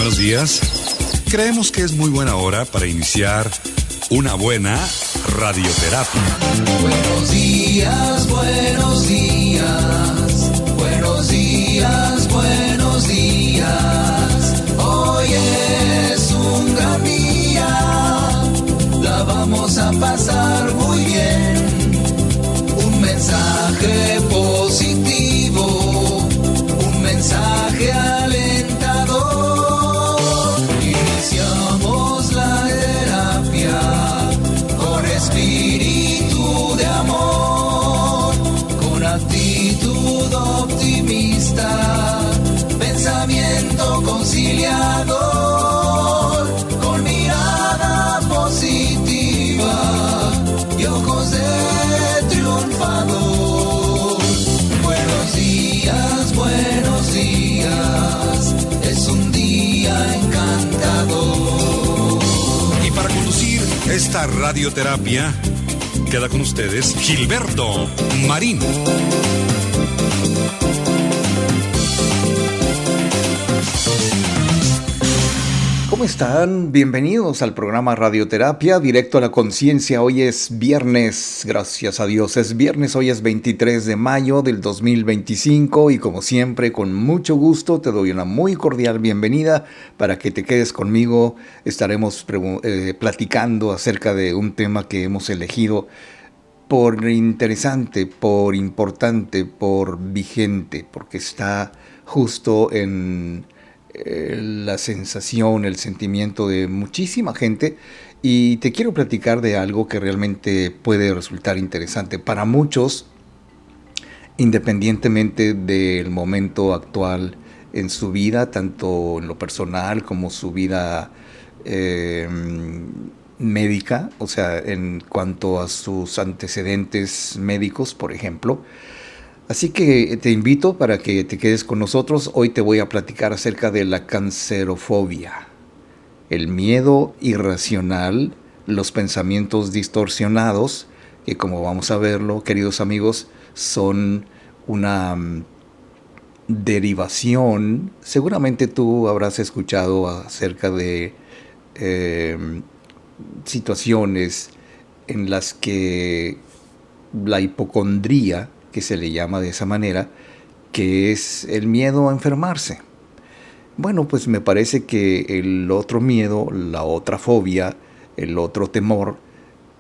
buenos días. Creemos que es muy buena hora para iniciar una buena radioterapia. Buenos días, buenos días, buenos días, buenos días. Hoy es un gran día, la vamos a pasar muy bien. Un mensaje positivo, un mensaje alentador. Iniciamos la terapia con espíritu de amor, con actitud optimista, pensamiento conciliador, con mirada positiva y ojos de triunfador. Buenos días, es un día encantador. Y para conducir esta radioterapia, queda con ustedes Gilberto Marín. ¿Cómo están? Bienvenidos al programa Radioterapia, directo a la conciencia. Hoy es viernes, gracias a Dios es viernes, hoy es 23 de mayo del 2025 y como siempre, con mucho gusto, te doy una muy cordial bienvenida para que te quedes conmigo. Estaremos platicando acerca de un tema que hemos elegido por interesante, por importante, por vigente, porque está justo en la sensación, el sentimiento de muchísima gente, y te quiero platicar de algo que realmente puede resultar interesante para muchos, independientemente del momento actual en su vida, tanto en lo personal como su vida médica, o sea, en cuanto a sus antecedentes médicos, por ejemplo. Así que te invito para que te quedes con nosotros. Hoy te voy a platicar acerca de la cancerofobia, el miedo irracional, los pensamientos distorsionados, que como vamos a verlo, queridos amigos, son una derivación. Seguramente tú habrás escuchado acerca de situaciones en las que la hipocondría, que se le llama de esa manera, que es el miedo a enfermarse. Bueno, pues me parece que el otro miedo, la otra fobia, el otro temor,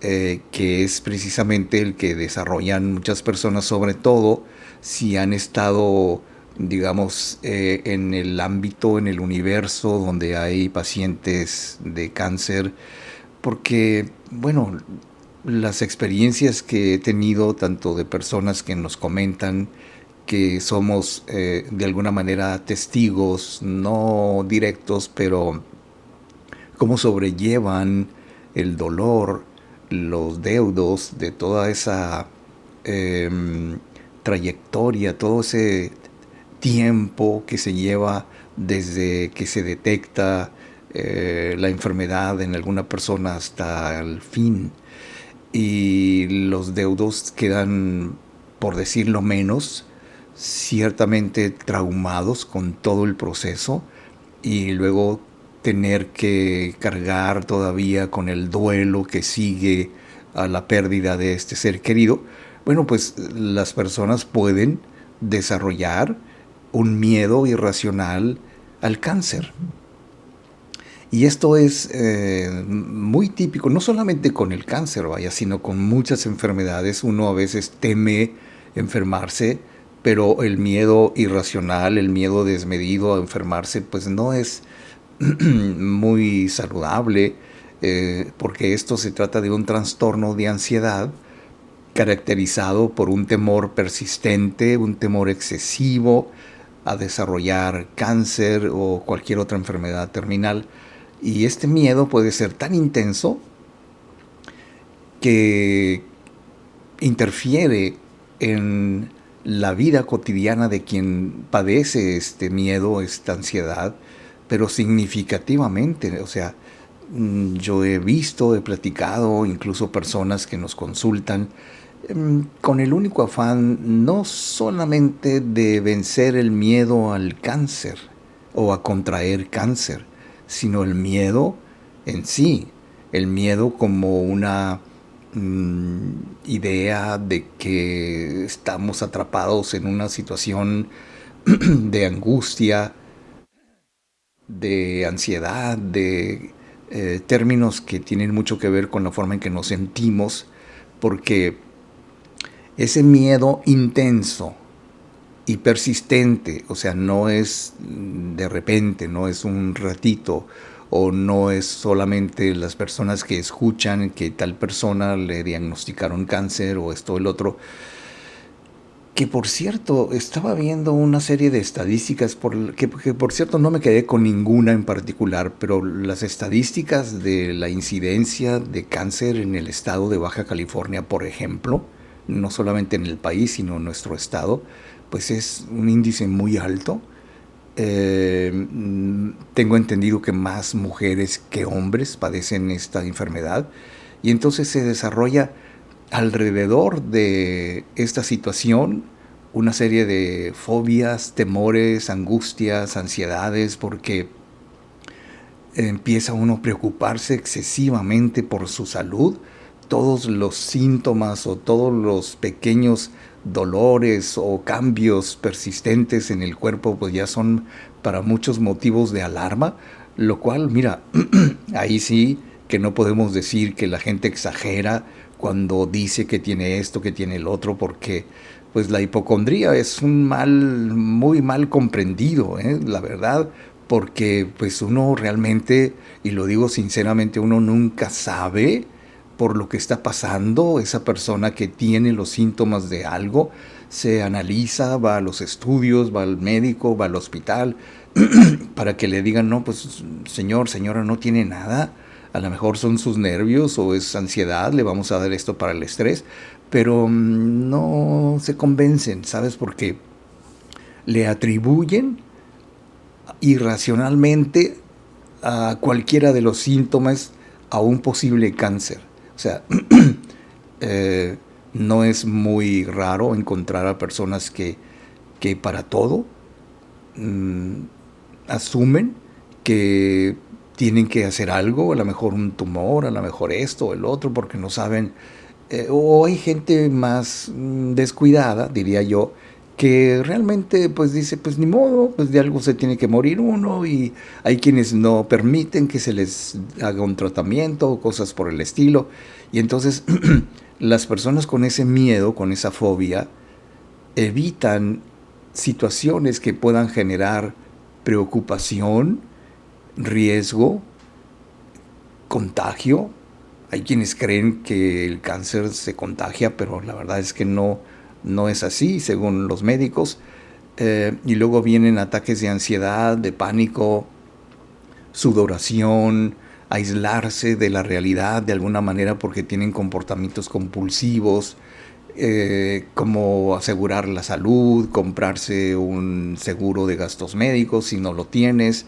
que es precisamente el que desarrollan muchas personas, sobre todo si han estado, digamos, en el ámbito, en el universo donde hay pacientes de cáncer, porque, bueno, las experiencias que he tenido, tanto de personas que nos comentan que somos de alguna manera testigos, no directos, pero cómo sobrellevan el dolor, los deudos de toda esa trayectoria, todo ese tiempo que se lleva desde que se detecta la enfermedad en alguna persona hasta el fin. Y los deudos quedan, por decirlo menos, ciertamente traumados con todo el proceso, y luego tener que cargar todavía con el duelo que sigue a la pérdida de este ser querido. Bueno, pues las personas pueden desarrollar un miedo irracional al cáncer. Y esto es muy típico, no solamente con el cáncer, vaya, sino con muchas enfermedades. Uno a veces teme enfermarse, pero el miedo irracional, el miedo desmedido a enfermarse, pues no es muy saludable, porque esto se trata de un trastorno de ansiedad caracterizado por un temor persistente, un temor excesivo a desarrollar cáncer o cualquier otra enfermedad terminal. Y este miedo puede ser tan intenso que interfiere en la vida cotidiana de quien padece este miedo, esta ansiedad, pero significativamente. O sea, yo he visto, he platicado, incluso personas que nos consultan con el único afán no solamente de vencer el miedo al cáncer o a contraer cáncer, sino el miedo en sí, el miedo como una idea de que estamos atrapados en una situación de angustia, de ansiedad, de términos que tienen mucho que ver con la forma en que nos sentimos, porque ese miedo intenso y persistente, o sea, no es de repente, no es un ratito, o no es solamente las personas que escuchan que tal persona le diagnosticaron cáncer o esto o el otro. Que por cierto, estaba viendo una serie de estadísticas, que por cierto no me quedé con ninguna en particular, pero las estadísticas de la incidencia de cáncer en el estado de Baja California, por ejemplo, no solamente en el país, sino en nuestro estado, pues es un índice muy alto. Tengo entendido que más mujeres que hombres padecen esta enfermedad, y entonces se desarrolla alrededor de esta situación una serie de fobias, temores, angustias, ansiedades, porque empieza uno a preocuparse excesivamente por su salud. Todos los síntomas o todos los pequeños dolores o cambios persistentes en el cuerpo pues ya son para muchos motivos de alarma, lo cual, mira, ahí sí que no podemos decir que la gente exagera cuando dice que tiene esto, que tiene el otro, porque pues la hipocondría es un mal muy mal comprendido, la verdad, porque pues uno realmente, y lo digo sinceramente, uno nunca sabe por lo que está pasando. Esa persona que tiene los síntomas de algo se analiza, va a los estudios, va al médico, va al hospital para que le digan, no, pues señor, señora, no tiene nada, a lo mejor son sus nervios o es ansiedad, le vamos a dar esto para el estrés, pero no se convencen, ¿sabes? Porque le atribuyen irracionalmente a cualquiera de los síntomas a un posible cáncer. O sea, no es muy raro encontrar a personas que para todo asumen que tienen que hacer algo, a lo mejor un tumor, a lo mejor esto o el otro, porque no saben. O hay gente más descuidada, diría yo, que realmente pues dice, pues ni modo, pues de algo se tiene que morir uno, y hay quienes no permiten que se les haga un tratamiento o cosas por el estilo. Y entonces las personas con ese miedo, con esa fobia, evitan situaciones que puedan generar preocupación, riesgo, contagio. Hay quienes creen que el cáncer se contagia, pero la verdad es que no es así, según los médicos. Y luego vienen ataques de ansiedad, de pánico, sudoración, aislarse de la realidad de alguna manera porque tienen comportamientos compulsivos, como asegurar la salud, comprarse un seguro de gastos médicos si no lo tienes,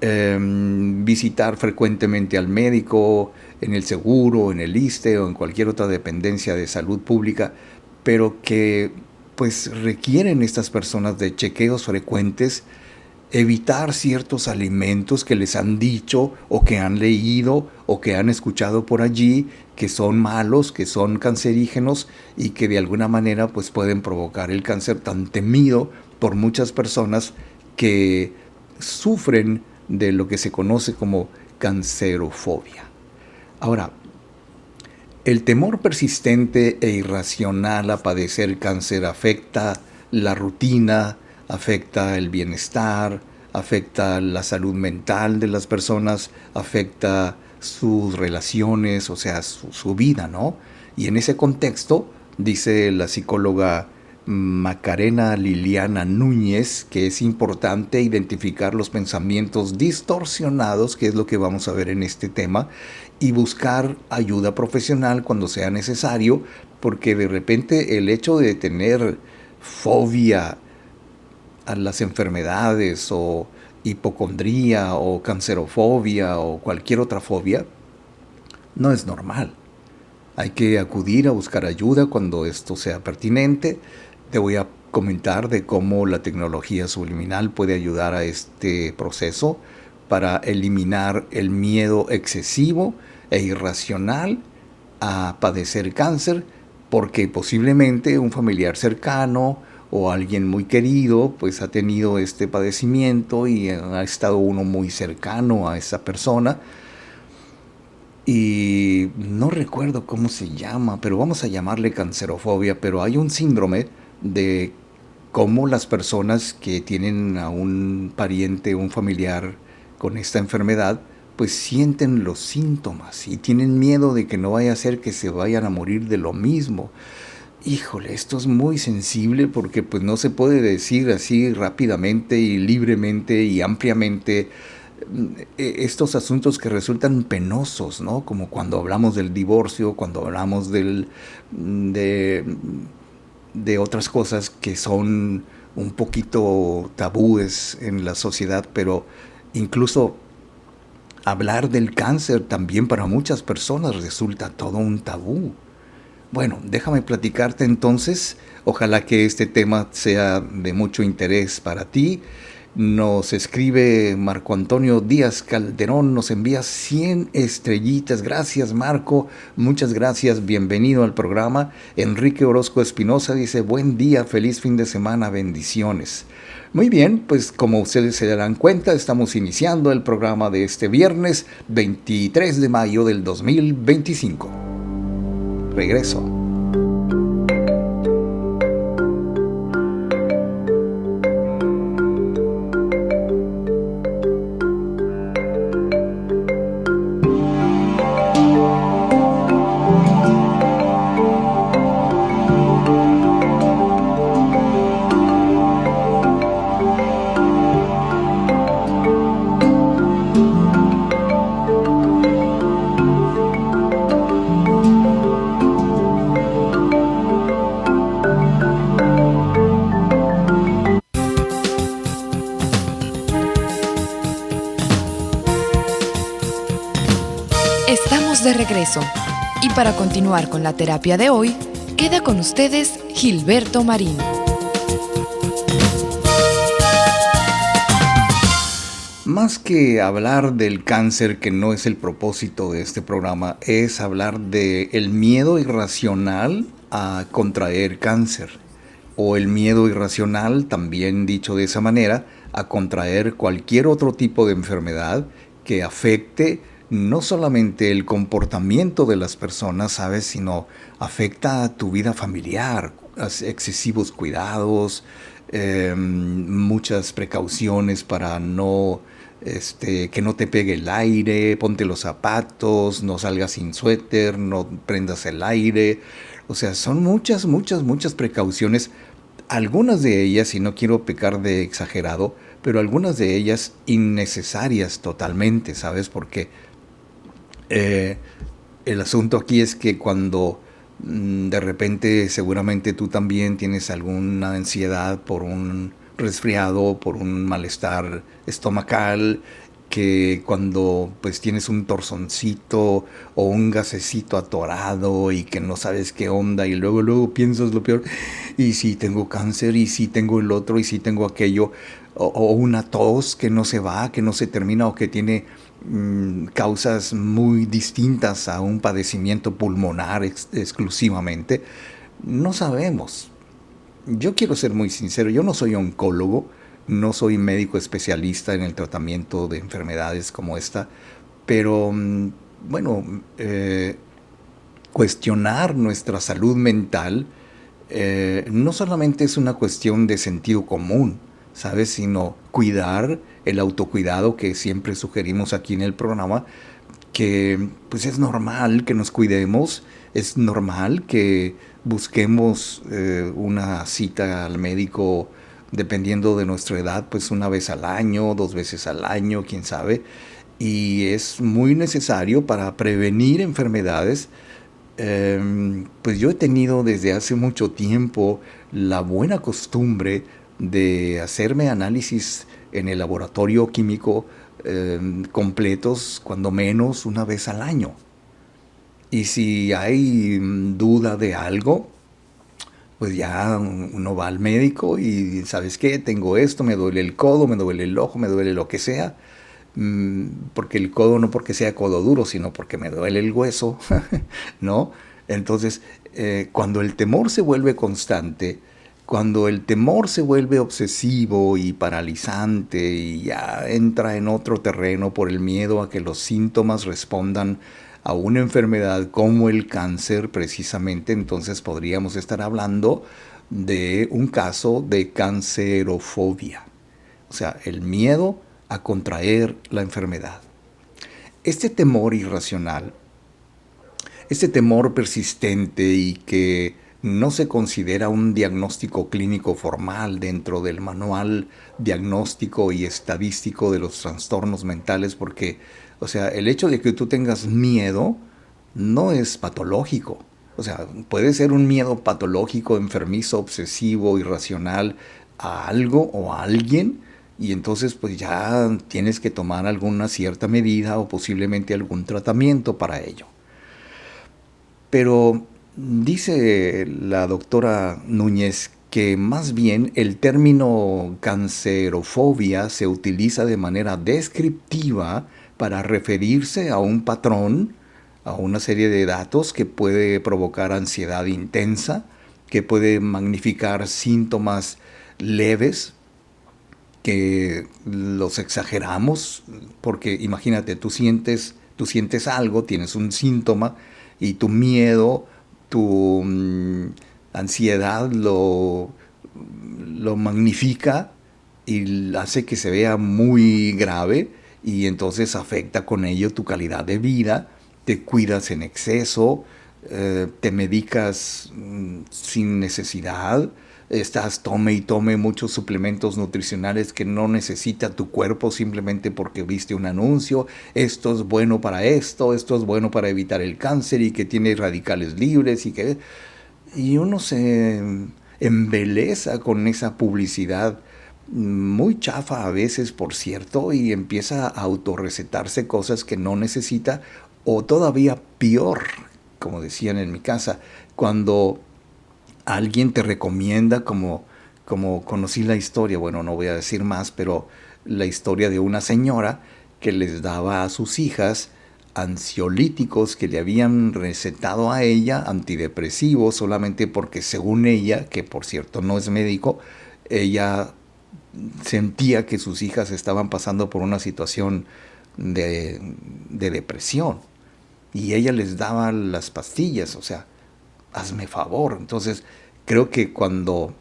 visitar frecuentemente al médico en el seguro, en el ISSSTE o en cualquier otra dependencia de salud pública, pero que pues requieren estas personas de chequeos frecuentes, evitar ciertos alimentos que les han dicho o que han leído o que han escuchado por allí que son malos, que son cancerígenos y que de alguna manera pues pueden provocar el cáncer tan temido por muchas personas que sufren de lo que se conoce como cancerofobia. Ahora, el temor persistente e irracional a padecer cáncer afecta la rutina, afecta el bienestar, afecta la salud mental de las personas, afecta sus relaciones, o sea, su vida, ¿no? Y en ese contexto, dice la psicóloga Macarena Liliana Núñez, que es importante identificar los pensamientos distorsionados, que es lo que vamos a ver en este tema, y buscar ayuda profesional cuando sea necesario, porque de repente el hecho de tener fobia a las enfermedades o hipocondría o cancerofobia o cualquier otra fobia no es normal. Hay que acudir a buscar ayuda cuando esto sea pertinente. Te voy a comentar de cómo la tecnología subliminal puede ayudar a este proceso, para eliminar el miedo excesivo e irracional a padecer cáncer, porque posiblemente un familiar cercano o alguien muy querido pues ha tenido este padecimiento y ha estado uno muy cercano a esa persona. Y no recuerdo cómo se llama, pero vamos a llamarle cancerofobia, pero hay un síndrome de cómo las personas que tienen a un pariente, un familiar con esta enfermedad, pues sienten los síntomas y tienen miedo de que no vaya a ser que se vayan a morir de lo mismo. Híjole, esto es muy sensible porque pues no se puede decir así rápidamente y libremente y ampliamente estos asuntos que resultan penosos, ¿no? Como cuando hablamos del divorcio, cuando hablamos de otras cosas que son un poquito tabúes en la sociedad, pero incluso hablar del cáncer también para muchas personas resulta todo un tabú. Bueno, déjame platicarte entonces, ojalá que este tema sea de mucho interés para ti. Nos escribe Marco Antonio Díaz Calderón, nos envía 100 estrellitas. Gracias, Marco, muchas gracias, bienvenido al programa. Enrique Orozco Espinosa dice, buen día, feliz fin de semana, bendiciones. Muy bien, pues como ustedes se darán cuenta, estamos iniciando el programa de este viernes 23 de mayo del 2025. Regreso. Estamos de regreso y para continuar con la terapia de hoy, queda con ustedes Gilberto Marín. Más que hablar del cáncer, que no es el propósito de este programa, es hablar del miedo irracional a contraer cáncer, o el miedo irracional, también dicho de esa manera, a contraer cualquier otro tipo de enfermedad que afecte no solamente el comportamiento de las personas, ¿sabes?, sino afecta a tu vida familiar, excesivos cuidados, muchas precauciones para no, que no te pegue el aire, ponte los zapatos, no salgas sin suéter, no prendas el aire. O sea, son muchas precauciones, algunas de ellas, y no quiero pecar de exagerado, pero algunas de ellas innecesarias totalmente, ¿sabes? Porque el asunto aquí es que cuando de repente seguramente tú también tienes alguna ansiedad por un resfriado, por un malestar estomacal, que cuando pues tienes un torzoncito o un gasecito atorado y que no sabes qué onda y luego piensas lo peor, y si tengo cáncer, y si tengo el otro, y si tengo aquello, o una tos que no se va, que no se termina, o que tiene causas muy distintas a un padecimiento pulmonar exclusivamente, no sabemos. Yo quiero ser muy sincero, yo no soy oncólogo, no soy médico especialista en el tratamiento de enfermedades como esta, pero bueno, cuestionar nuestra salud mental no solamente es una cuestión de sentido común, ¿sabes?, sino cuidar, el autocuidado que siempre sugerimos aquí en el programa, que pues es normal que nos cuidemos, es normal que busquemos una cita al médico dependiendo de nuestra edad, pues una vez al año, 2 veces al año, quién sabe, y es muy necesario para prevenir enfermedades. Pues yo he tenido desde hace mucho tiempo la buena costumbre de hacerme análisis en el laboratorio químico completos, cuando menos una vez al año. Y si hay duda de algo, pues ya uno va al médico y ¿sabes qué? Tengo esto, me duele el codo, me duele el ojo, me duele lo que sea. porque el codo no porque sea codo duro, sino porque me duele el hueso, ¿no? Entonces, cuando el temor se vuelve constante, cuando el temor se vuelve obsesivo y paralizante y ya entra en otro terreno por el miedo a que los síntomas respondan a una enfermedad como el cáncer precisamente, entonces podríamos estar hablando de un caso de cancerofobia, o sea, el miedo a contraer la enfermedad. Este temor irracional, este temor persistente y que no se considera un diagnóstico clínico formal dentro del manual diagnóstico y estadístico de los trastornos mentales, porque, o sea, el hecho de que tú tengas miedo no es patológico. O sea, puede ser un miedo patológico, enfermizo, obsesivo, irracional a algo o a alguien, y entonces pues ya tienes que tomar alguna cierta medida o posiblemente algún tratamiento para ello. Pero dice la doctora Núñez que más bien el término cancerofobia se utiliza de manera descriptiva para referirse a un patrón, a una serie de datos que puede provocar ansiedad intensa, que puede magnificar síntomas leves, que los exageramos, porque imagínate, tú sientes algo, tienes un síntoma y tu miedo, tu ansiedad lo magnifica y hace que se vea muy grave y entonces afecta con ello tu calidad de vida, te cuidas en exceso, te medicas sin necesidad, estás tome y tome muchos suplementos nutricionales que no necesita tu cuerpo simplemente porque viste un anuncio, esto es bueno para esto es bueno para evitar el cáncer y que tiene radicales libres y uno se embeleza con esa publicidad muy chafa a veces, por cierto, y empieza a autorrecetarse cosas que no necesita, o todavía peor, como decían en mi casa, cuando alguien te recomienda, como conocí la historia, bueno, no voy a decir más, pero la historia de una señora que les daba a sus hijas ansiolíticos que le habían recetado a ella, antidepresivos, solamente porque según ella, que por cierto no es médico, ella sentía que sus hijas estaban pasando por una situación de depresión y ella les daba las pastillas, o sea, hazme favor. Entonces, creo que cuando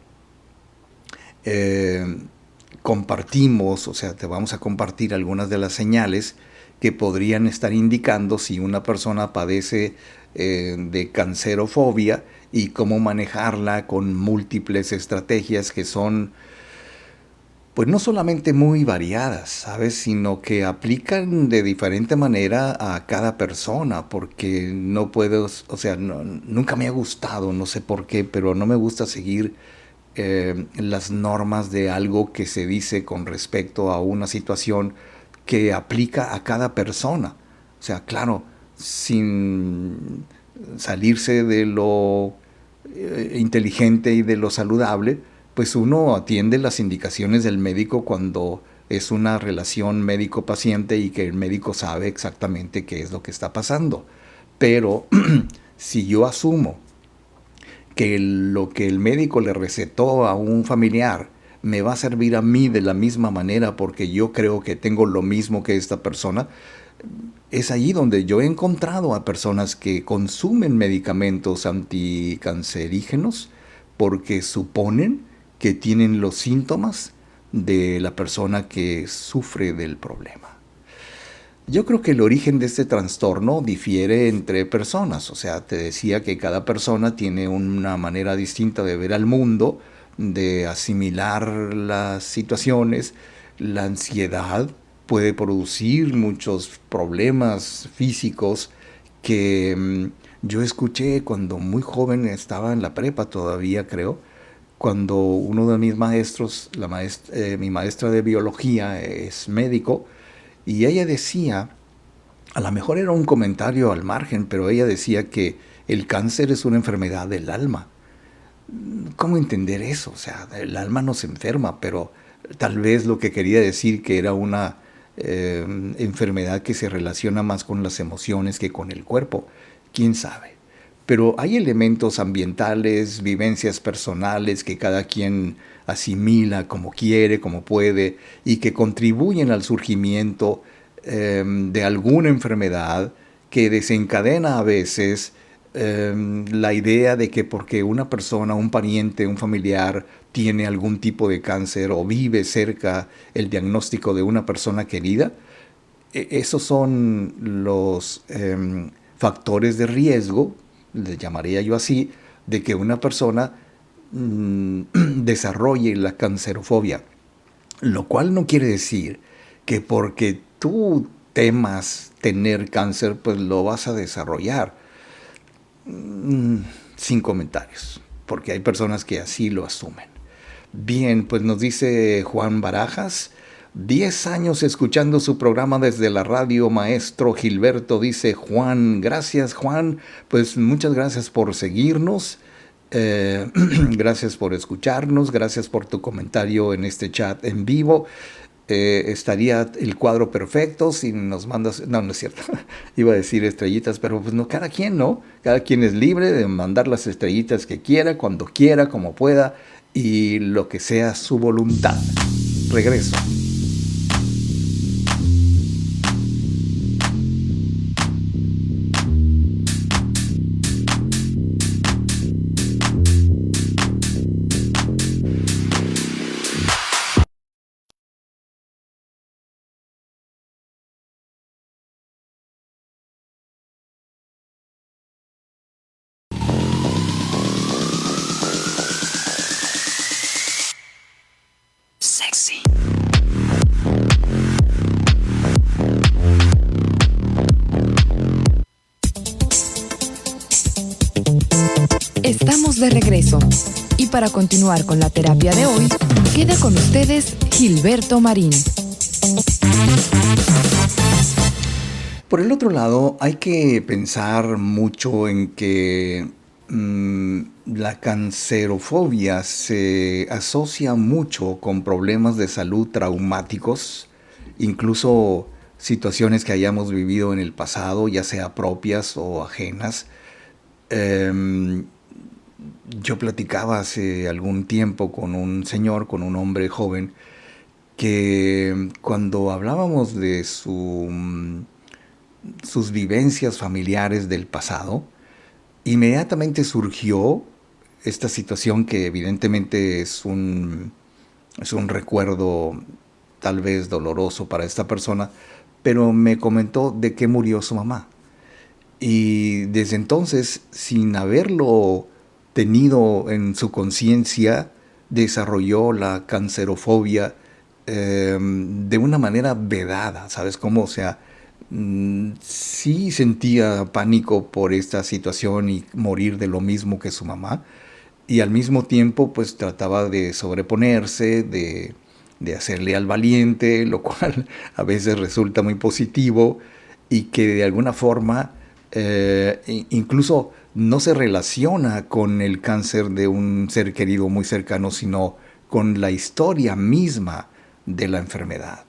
compartimos, o sea, te vamos a compartir algunas de las señales que podrían estar indicando si una persona padece de cancerofobia y cómo manejarla con múltiples estrategias que son, pues no solamente muy variadas, ¿sabes? Sino que aplican de diferente manera a cada persona, porque no puedo, o sea, nunca me ha gustado, no sé por qué, pero no me gusta seguir las normas de algo que se dice con respecto a una situación que aplica a cada persona. O sea, claro, sin salirse de lo inteligente y de lo saludable, pues uno atiende las indicaciones del médico cuando es una relación médico-paciente y que el médico sabe exactamente qué es lo que está pasando. Pero si yo asumo que lo que el médico le recetó a un familiar me va a servir a mí de la misma manera porque yo creo que tengo lo mismo que esta persona, es allí donde yo he encontrado a personas que consumen medicamentos anticancerígenos porque suponen que tienen los síntomas de la persona que sufre del problema. Yo creo que el origen de este trastorno difiere entre personas, o sea, te decía que cada persona tiene una manera distinta de ver al mundo, de asimilar las situaciones. La ansiedad puede producir muchos problemas físicos que yo escuché cuando muy joven, estaba en la prepa todavía creo, cuando uno de mis maestros, mi maestra de biología es médico, y ella decía, a lo mejor era un comentario al margen, pero ella decía que el cáncer es una enfermedad del alma. ¿Cómo entender eso? O sea, el alma no se enferma, pero tal vez lo que quería decir que era una enfermedad que se relaciona más con las emociones que con el cuerpo. ¿Quién sabe? Pero hay elementos ambientales, vivencias personales que cada quien asimila como quiere, como puede, y que contribuyen al surgimiento de alguna enfermedad que desencadena a veces la idea de que porque una persona, un pariente, un familiar tiene algún tipo de cáncer o vive cerca el diagnóstico de una persona querida, esos son los factores de riesgo, le llamaría yo así, de que una persona desarrolle la cancerofobia. Lo cual no quiere decir que porque tú temas tener cáncer, pues lo vas a desarrollar. Sin comentarios, porque hay personas que así lo asumen. Bien, pues nos dice Juan Barajas, 10 años escuchando su programa desde la radio, maestro Gilberto, dice Juan. Gracias, Juan. Pues muchas gracias por seguirnos. Gracias por escucharnos. Gracias por tu comentario en este chat en vivo. Estaría el cuadro perfecto si nos mandas... No, no es cierto. Iba a decir estrellitas, pero pues no, cada quien, ¿no? Cada quien es libre de mandar las estrellitas que quiera, cuando quiera, como pueda, y lo que sea su voluntad. Regreso. Sexy. Estamos de regreso y para continuar con la terapia de hoy, queda con ustedes Gilberto Marín. Por el otro lado, hay que pensar mucho en que la cancerofobia se asocia mucho con problemas de salud traumáticos, incluso situaciones que hayamos vivido en el pasado, ya sea propias o ajenas. Yo platicaba hace algún tiempo con un señor, con un hombre joven, que cuando hablábamos de sus vivencias familiares del pasado, inmediatamente surgió esta situación que evidentemente es un recuerdo tal vez doloroso para esta persona, pero me comentó de que murió su mamá. Y desde entonces, sin haberlo tenido en su conciencia, desarrolló la cancerofobia de una manera vedada, ¿sabes cómo? O sea, sí sentía pánico por esta situación y morir de lo mismo que su mamá, y al mismo tiempo pues trataba de sobreponerse, de hacerle al valiente, lo cual a veces resulta muy positivo y que de alguna forma incluso no se relaciona con el cáncer de un ser querido muy cercano, sino con la historia misma de la enfermedad.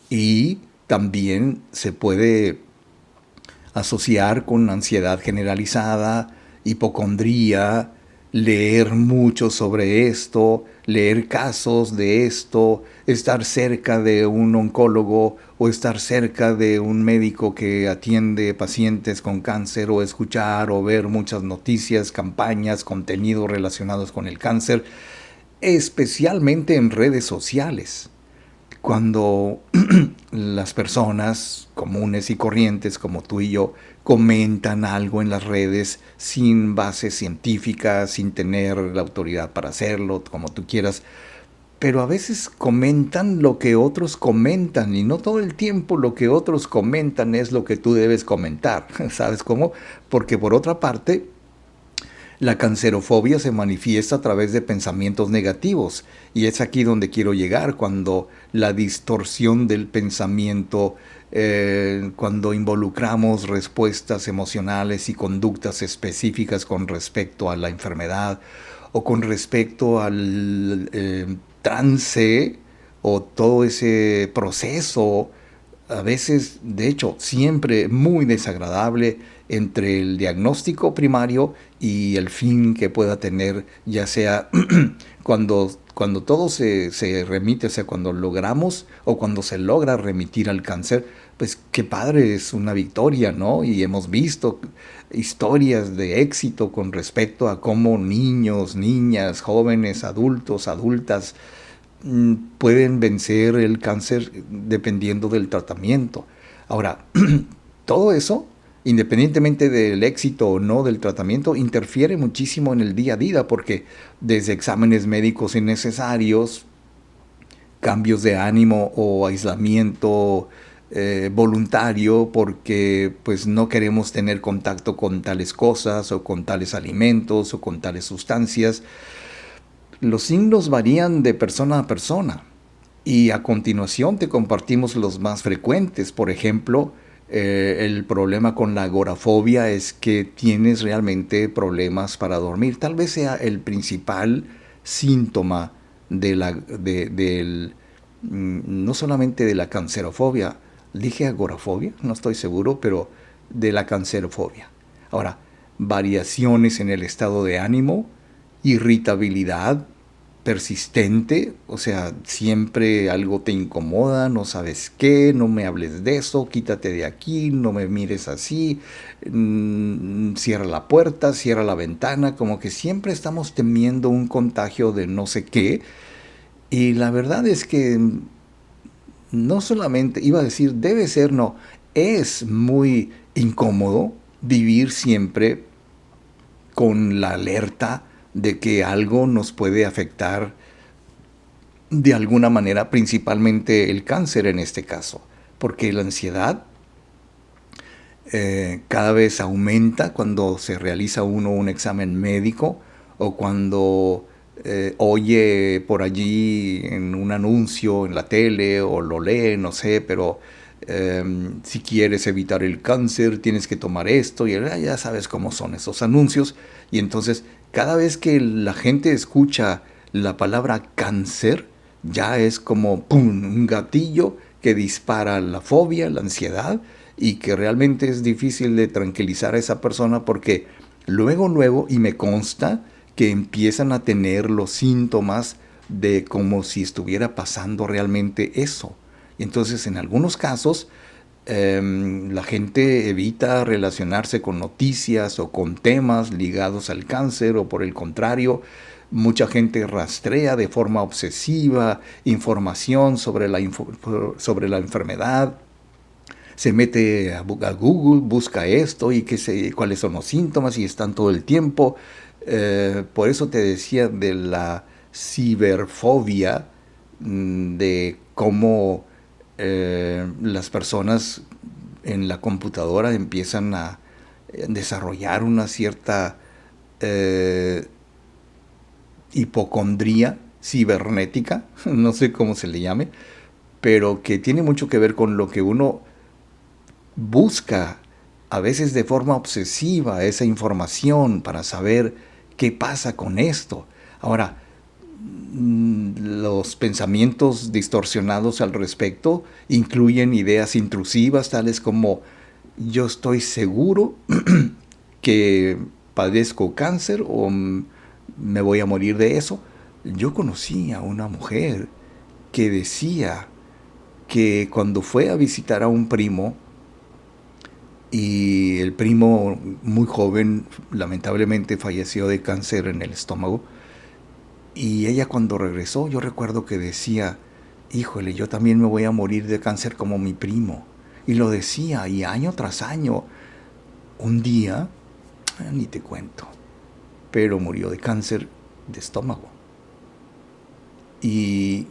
Y también se puede asociar con ansiedad generalizada, hipocondría, leer mucho sobre esto, leer casos de esto, estar cerca de un oncólogo o estar cerca de un médico que atiende pacientes con cáncer, o escuchar o ver muchas noticias, campañas, contenidos relacionados con el cáncer, especialmente en redes sociales. Cuando las personas comunes y corrientes como tú y yo comentan algo en las redes sin base científica, sin tener la autoridad para hacerlo, como tú quieras, pero a veces comentan lo que otros comentan, y no todo el tiempo lo que otros comentan es lo que tú debes comentar. ¿Sabes cómo? Porque por otra parte, la cancerofobia se manifiesta a través de pensamientos negativos, y es aquí donde quiero llegar, cuando la distorsión del pensamiento, cuando involucramos respuestas emocionales y conductas específicas con respecto a la enfermedad o con respecto al trance o todo ese proceso a veces, de hecho, siempre muy desagradable entre el diagnóstico primario y el fin que pueda tener, ya sea cuando todo se remite, o sea, cuando logramos o cuando se logra remitir al cáncer, pues qué padre, es una victoria, ¿no? Y hemos visto historias de éxito con respecto a cómo niños, niñas, jóvenes, adultos, adultas, pueden vencer el cáncer dependiendo del tratamiento. Ahora, todo eso, independientemente del éxito o no del tratamiento, interfiere muchísimo en el día a día, porque desde exámenes médicos innecesarios, cambios de ánimo o aislamiento voluntario, porque pues no queremos tener contacto con tales cosas o con tales alimentos o con tales sustancias. Los signos varían de persona a persona y a continuación te compartimos los más frecuentes. Por ejemplo, el problema con la agorafobia es que tienes realmente problemas para dormir. Tal vez sea el principal síntoma no solamente de la cancerofobia. Dije agorafobia, no estoy seguro, pero de la cancerofobia. Ahora, variaciones en el estado de ánimo, irritabilidad persistente, o sea, siempre algo te incomoda, no sabes qué, no me hables de eso, quítate de aquí, no me mires así, cierra la puerta, cierra la ventana, como que siempre estamos temiendo un contagio de no sé qué. Y la verdad es que no solamente, iba a decir, debe ser, no, es muy incómodo vivir siempre con la alerta de que algo nos puede afectar de alguna manera, principalmente el cáncer en este caso, porque la ansiedad cada vez aumenta cuando se realiza uno un examen médico o cuando oye por allí en un anuncio en la tele o lo lee, no sé, pero si quieres evitar el cáncer tienes que tomar esto y ya sabes cómo son esos anuncios. Y entonces cada vez que la gente escucha la palabra cáncer, ya es como ¡pum!, un gatillo que dispara la fobia, la ansiedad, y que realmente es difícil de tranquilizar a esa persona porque luego, y me consta que empiezan a tener los síntomas de como si estuviera pasando realmente eso. Y entonces en algunos casos la gente evita relacionarse con noticias o con temas ligados al cáncer, o por el contrario, mucha gente rastrea de forma obsesiva información sobre la enfermedad. Se mete a Google, busca esto y cuáles son los síntomas y están todo el tiempo. Por eso te decía de la ciberfobia, de cómo las personas en la computadora empiezan a desarrollar una cierta hipocondría cibernética, no sé cómo se le llame, pero que tiene mucho que ver con lo que uno busca, a veces de forma obsesiva, esa información para saber qué pasa con esto. Ahora, los pensamientos distorsionados al respecto incluyen ideas intrusivas tales como: yo estoy seguro que padezco cáncer o me voy a morir de eso. Yo conocí a una mujer que decía que cuando fue a visitar a un primo, y el primo muy joven lamentablemente falleció de cáncer en el estómago, y ella cuando regresó, yo recuerdo que decía: híjole, yo también me voy a morir de cáncer como mi primo. Y lo decía, y año tras año. Un día, ni te cuento, pero murió de cáncer de estómago. Y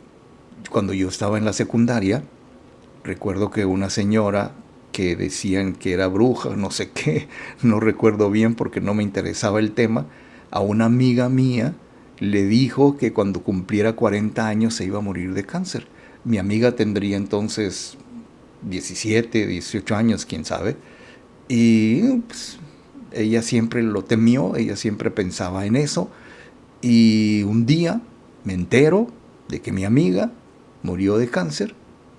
cuando yo estaba en la secundaria, recuerdo que una señora que decían que era bruja, no sé qué, no recuerdo bien porque no me interesaba el tema, a una amiga mía le dijo que cuando cumpliera 40 años se iba a morir de cáncer. Mi amiga tendría entonces 17, 18 años, quién sabe. Y pues, ella siempre lo temió, ella siempre pensaba en eso. Y un día me entero de que mi amiga murió de cáncer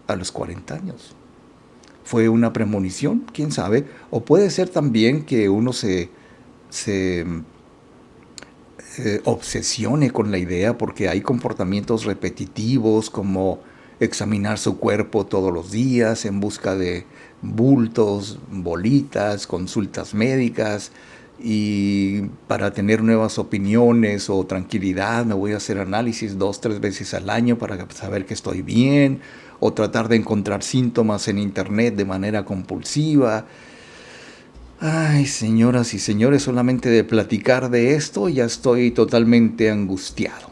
a los 40 años. ¿Fue una premonición? ¿Quién sabe? O puede ser también que uno se obsesione con la idea porque hay comportamientos repetitivos como examinar su cuerpo todos los días en busca de bultos, bolitas, consultas médicas, y para tener nuevas opiniones o tranquilidad me voy a hacer análisis 2, 3 veces al año para saber que estoy bien, o tratar de encontrar síntomas en internet de manera compulsiva. Ay, señoras y señores, solamente de platicar de esto ya estoy totalmente angustiado.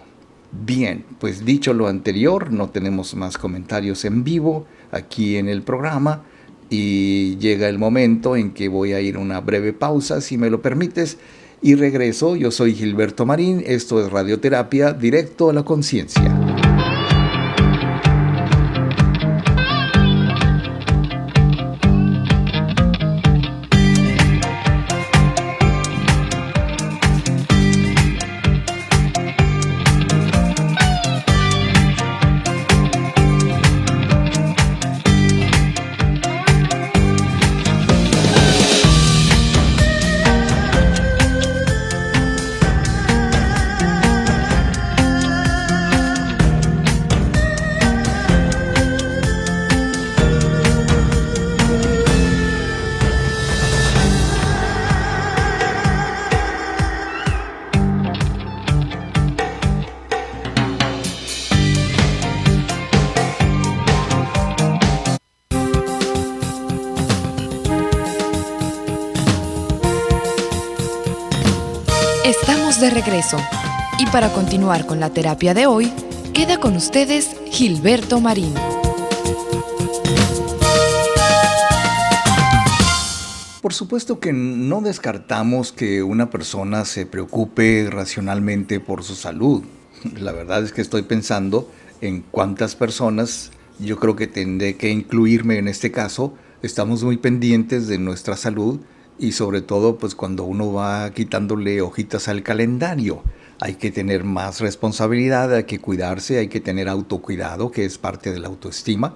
Bien, pues dicho lo anterior, no tenemos más comentarios en vivo aquí en el programa y llega el momento en que voy a ir a una breve pausa, si me lo permites, y regreso. Yo soy Gilberto Marín, esto es Radioterapia, directo a la conciencia. Estamos de regreso y para continuar con la terapia de hoy, queda con ustedes Gilberto Marín. Por supuesto que no descartamos que una persona se preocupe racionalmente por su salud. La verdad es que estoy pensando en cuántas personas, yo creo que tendré que incluirme en este caso, estamos muy pendientes de nuestra salud. Y sobre todo, pues cuando uno va quitándole hojitas al calendario, hay que tener más responsabilidad, hay que cuidarse, hay que tener autocuidado, que es parte de la autoestima.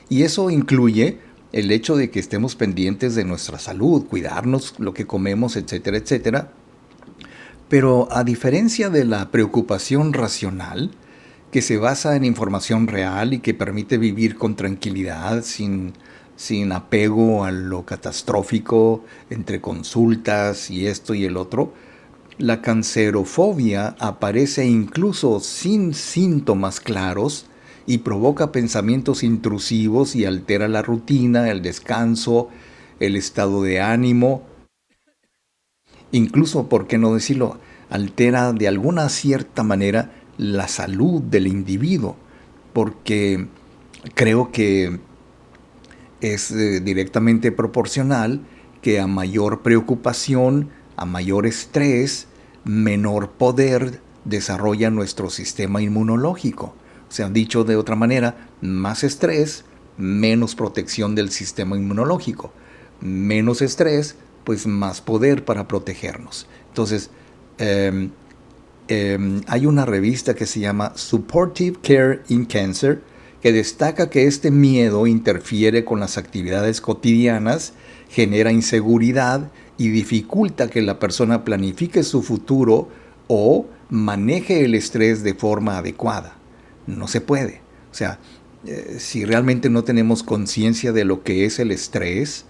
Y eso incluye el hecho de que estemos pendientes de nuestra salud, cuidarnos lo que comemos, etcétera, etcétera. Pero a diferencia de la preocupación racional, que se basa en información real y que permite vivir con tranquilidad, sin apego a lo catastrófico, entre consultas y esto y el otro, la cancerofobia aparece incluso sin síntomas claros y provoca pensamientos intrusivos y altera la rutina, el descanso, el estado de ánimo. Incluso, ¿por qué no decirlo?, altera de alguna cierta manera la salud del individuo, porque creo que es directamente proporcional que a mayor preocupación, a mayor estrés, menor poder desarrolla nuestro sistema inmunológico. O sea, dicho de otra manera, más estrés, menos protección del sistema inmunológico. Menos estrés, pues más poder para protegernos. Entonces, hay una revista que se llama Supportive Care in Cancer, que destaca que este miedo interfiere con las actividades cotidianas, genera inseguridad y dificulta que la persona planifique su futuro o maneje el estrés de forma adecuada. No se puede. O sea, si realmente no tenemos conciencia de lo que es el estrés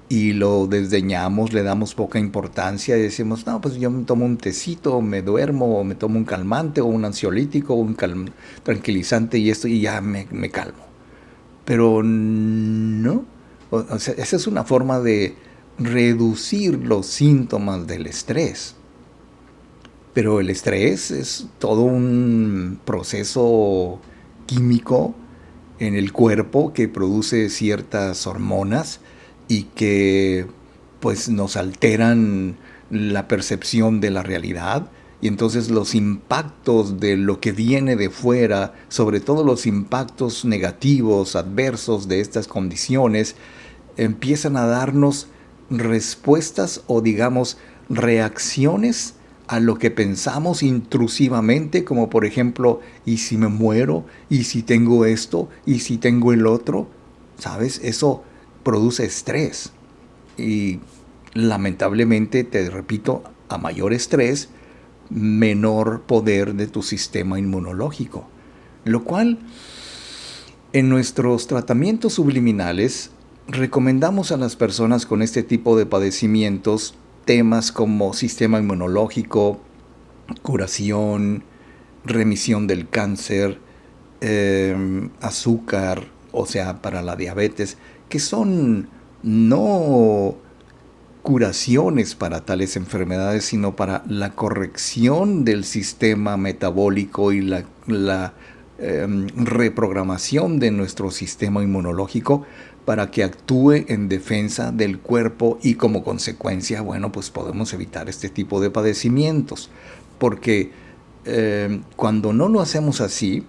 y lo desdeñamos, le damos poca importancia y decimos, no, pues yo me tomo un tecito, me duermo, o me tomo un calmante o un ansiolítico, un tranquilizante y esto, y ya me calmo. Pero no, o sea, esa es una forma de reducir los síntomas del estrés. Pero el estrés es todo un proceso químico en el cuerpo que produce ciertas hormonas y que pues nos alteran la percepción de la realidad, y entonces los impactos de lo que viene de fuera, sobre todo los impactos negativos, adversos de estas condiciones, empiezan a darnos respuestas o digamos reacciones a lo que pensamos intrusivamente, como por ejemplo, ¿y si me muero? ¿Y si tengo esto? ¿Y si tengo el otro? ¿Sabes? Eso produce estrés. Y lamentablemente, te repito, a mayor estrés, menor poder de tu sistema inmunológico. Lo cual, en nuestros tratamientos subliminales, recomendamos a las personas con este tipo de padecimientos temas como sistema inmunológico, curación, remisión del cáncer, azúcar, o sea, para la diabetes, que son no curaciones para tales enfermedades, sino para la corrección del sistema metabólico y la reprogramación de nuestro sistema inmunológico para que actúe en defensa del cuerpo y como consecuencia, bueno, pues podemos evitar este tipo de padecimientos. Porque cuando no lo hacemos así,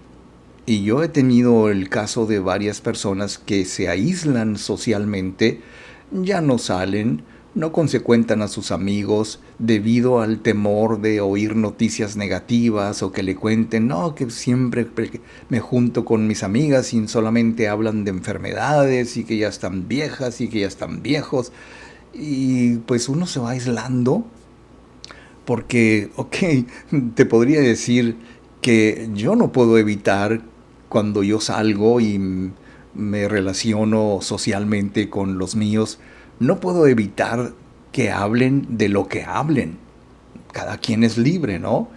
y yo he tenido el caso de varias personas que se aíslan socialmente, ya no salen, no consecuentan a sus amigos debido al temor de oír noticias negativas o que le cuenten, no, que siempre me junto con mis amigas y solamente hablan de enfermedades y que ya están viejas y que ya están viejos. Y pues uno se va aislando porque, te podría decir que yo no puedo evitar cuando yo salgo y me relaciono socialmente con los míos, no puedo evitar que hablen de lo que hablen. Cada quien es libre, ¿no?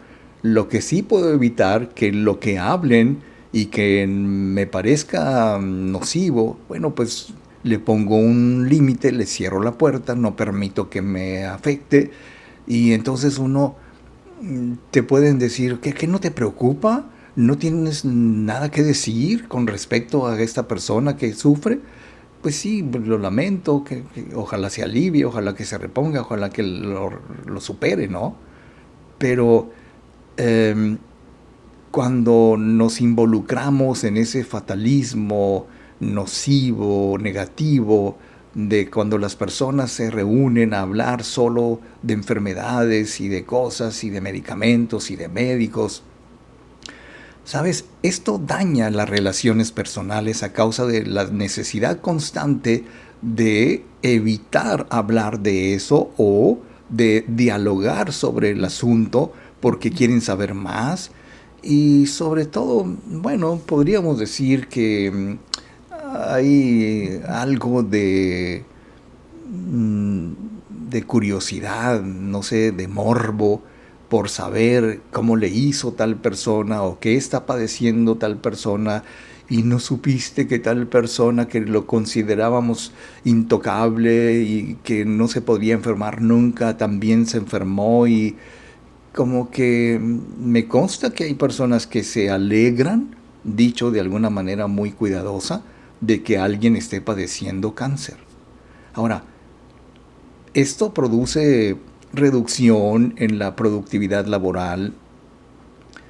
Lo que sí puedo evitar que lo que hablen y que me parezca nocivo, bueno, pues le pongo un límite, le cierro la puerta, no permito que me afecte. Y entonces te pueden decir, ¿qué no te preocupa? ¿No tienes nada que decir con respecto a esta persona que sufre? Pues sí, lo lamento, que ojalá se alivie, ojalá que se reponga, ojalá que lo supere, ¿no? Pero cuando nos involucramos en ese fatalismo nocivo, negativo, de cuando las personas se reúnen a hablar solo de enfermedades y de cosas y de medicamentos y de médicos, ¿sabes? Esto daña las relaciones personales a causa de la necesidad constante de evitar hablar de eso o de dialogar sobre el asunto porque quieren saber más. Y sobre todo, bueno, podríamos decir que hay algo de curiosidad, no sé, de morbo por saber cómo le hizo tal persona o qué está padeciendo tal persona y no supiste que tal persona que lo considerábamos intocable y que no se podía enfermar nunca también se enfermó. Y como que me consta que hay personas que se alegran, dicho de alguna manera muy cuidadosa, de que alguien esté padeciendo cáncer. Ahora, esto produce reducción en la productividad laboral,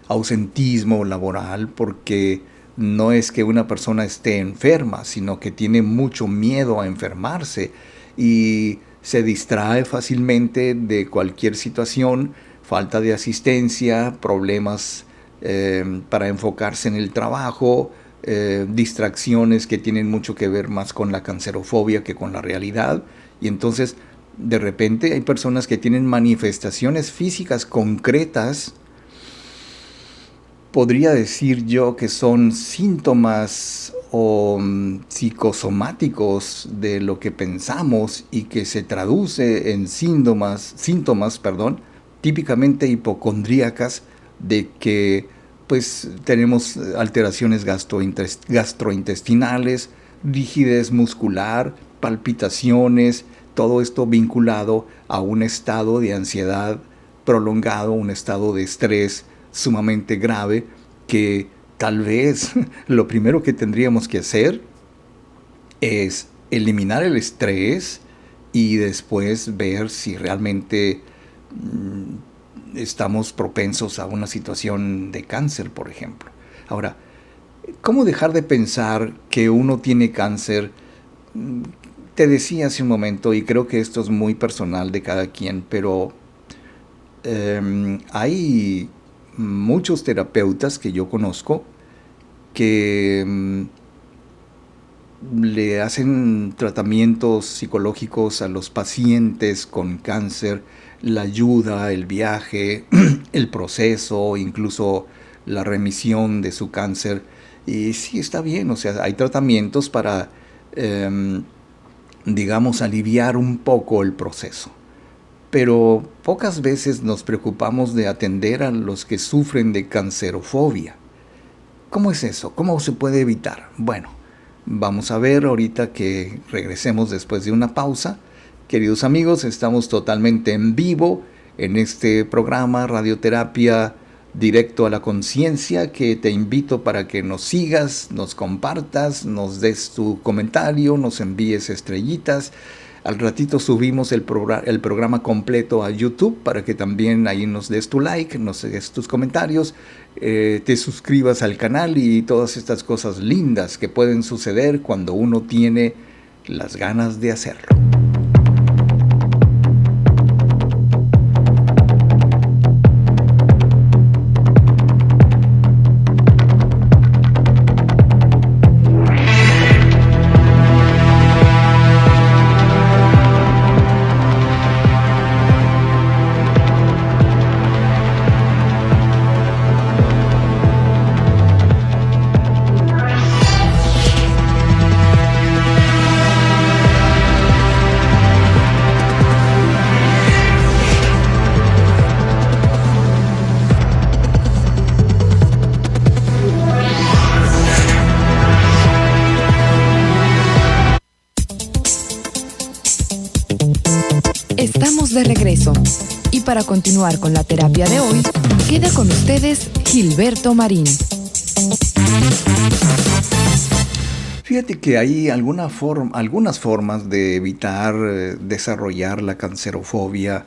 ausentismo laboral, porque no es que una persona esté enferma, sino que tiene mucho miedo a enfermarse y se distrae fácilmente de cualquier situación, falta de asistencia, problemas para enfocarse en el trabajo, distracciones que tienen mucho que ver más con la cancerofobia que con la realidad. Y entonces de repente hay personas que tienen manifestaciones físicas concretas, podría decir yo que son síntomas o psicosomáticos de lo que pensamos y que se traduce en síntomas, típicamente hipocondríacas, de que pues tenemos alteraciones gastrointestinales, rigidez muscular, palpitaciones, todo esto vinculado a un estado de ansiedad prolongado, un estado de estrés sumamente grave, que tal vez lo primero que tendríamos que hacer es eliminar el estrés y después ver si realmente estamos propensos a una situación de cáncer, por ejemplo. Ahora, ¿cómo dejar de pensar que uno tiene cáncer? Te decía hace un momento, y creo que esto es muy personal de cada quien, pero hay muchos terapeutas que yo conozco que le hacen tratamientos psicológicos a los pacientes con cáncer, la ayuda, el viaje, el proceso, incluso la remisión de su cáncer. Y sí, está bien, o sea, hay tratamientos para, digamos, aliviar un poco el proceso. Pero pocas veces nos preocupamos de atender a los que sufren de cancerofobia. ¿Cómo es eso? ¿Cómo se puede evitar? Bueno, vamos a ver ahorita que regresemos después de una pausa. Queridos amigos, estamos totalmente en vivo en este programa Radioterapia Directo a la Conciencia, que te invito para que nos sigas, nos compartas, nos des tu comentario, nos envíes estrellitas. Al ratito subimos el programa completo a YouTube para que también ahí nos des tu like, nos des tus comentarios, te suscribas al canal y todas estas cosas lindas que pueden suceder cuando uno tiene las ganas de hacerlo. Estamos de regreso y para continuar con la terapia de hoy, queda con ustedes Gilberto Marín. Fíjate que hay algunas formas de evitar desarrollar la cancerofobia,